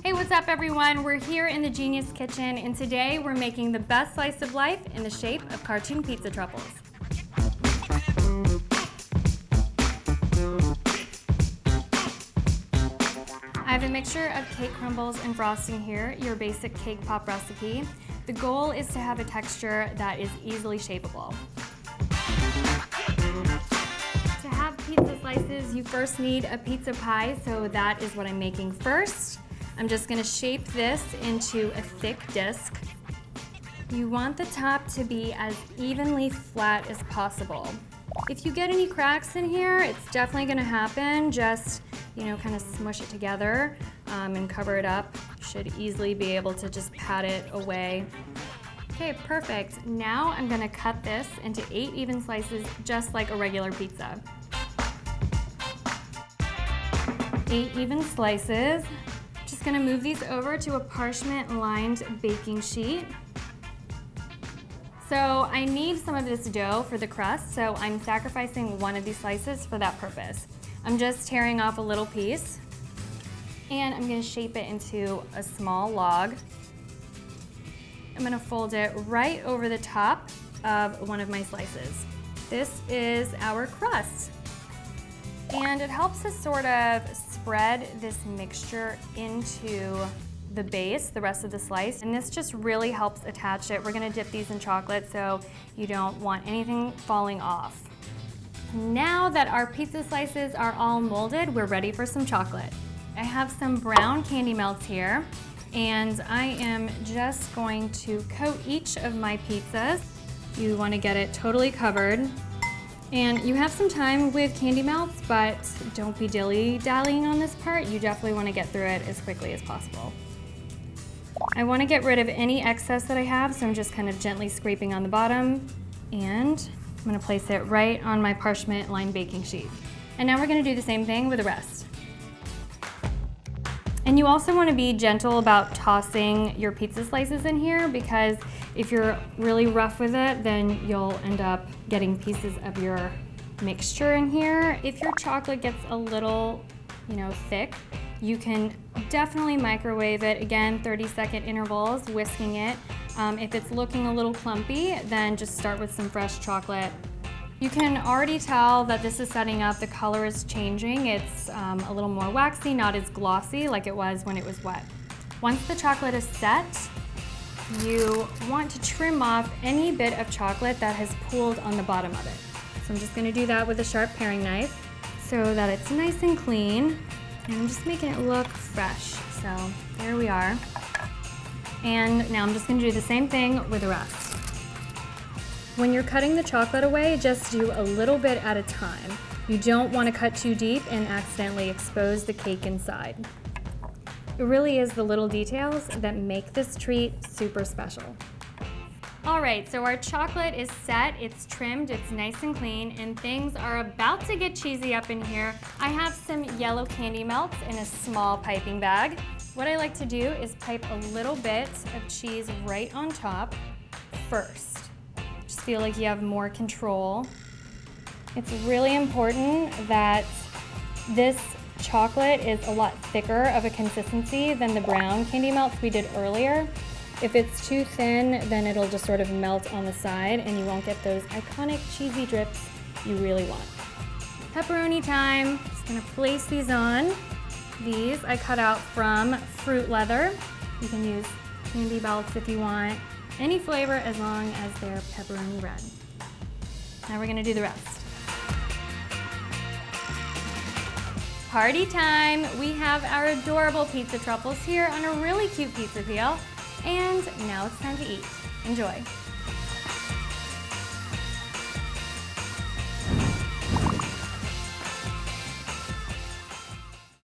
Hey, what's up everyone? We're here in the Genius Kitchen, and today we're making the best slice of life in the shape of cartoon pizza truffles. I have a mixture of cake crumbles and frosting here, your basic cake pop recipe. The goal is to have a texture that is easily shapeable. To have pizza slices, you first need a pizza pie, so that is what I'm making first. I'm just gonna shape this into a thick disc. You want the top to be as evenly flat as possible. If you get any cracks in here, it's definitely gonna happen. Just, kind of smush it together and cover it up. You should easily be able to just pat it away. Okay, perfect. Now I'm gonna cut this into 8 even slices, just like a regular pizza. 8 even slices. Just gonna move these over to a parchment-lined baking sheet. So I need some of this dough for the crust, so I'm sacrificing one of these slices for that purpose. I'm just tearing off a little piece, and I'm gonna shape it into a small log. I'm gonna fold it right over the top of one of my slices. This is our crust. And it helps us sort of spread this mixture into the base, the rest of the slice, and this just really helps attach it. We're gonna dip these in chocolate, so you don't want anything falling off. Now that our pizza slices are all molded, we're ready for some chocolate. I have some brown candy melts here, and I am just going to coat each of my pizzas. You wanna get it totally covered. And you have some time with candy melts, but don't be dilly-dallying on this part. You definitely wanna get through it as quickly as possible. I wanna get rid of any excess that I have, so I'm just kind of gently scraping on the bottom, and I'm gonna place it right on my parchment-lined baking sheet. And now we're gonna do the same thing with the rest. And you also wanna be gentle about tossing your pizza slices in here, because if you're really rough with it, then you'll end up getting pieces of your mixture in here. If your chocolate gets a little, thick, you can definitely microwave it. Again, 30-second intervals, whisking it. If it's looking a little clumpy, then just start with some fresh chocolate. You can already tell that this is setting up. The color is changing. It's a little more waxy, not as glossy like it was when it was wet. Once the chocolate is set, you want to trim off any bit of chocolate that has pooled on the bottom of it. So I'm just gonna do that with a sharp paring knife so that it's nice and clean. And I'm just making it look fresh. So there we are. And now I'm just gonna do the same thing with the rest. When you're cutting the chocolate away, just do a little bit at a time. You don't wanna cut too deep and accidentally expose the cake inside. It really is the little details that make this treat super special. All right, so our chocolate is set, it's trimmed, it's nice and clean, and things are about to get cheesy up in here. I have some yellow candy melts in a small piping bag. What I like to do is pipe a little bit of cheese right on top first. Just feel like you have more control. It's really important that this chocolate is a lot thicker of a consistency than the brown candy melts we did earlier. If it's too thin, then it'll just sort of melt on the side and you won't get those iconic cheesy drips you really want. Pepperoni time. Just gonna place these on. These I cut out from fruit leather. You can use candy belts if you want. Any flavor as long as they're pepperoni red. Now we're gonna do the rest. Party time! We have our adorable pizza truffles here on a really cute pizza peel. And now it's time to eat. Enjoy.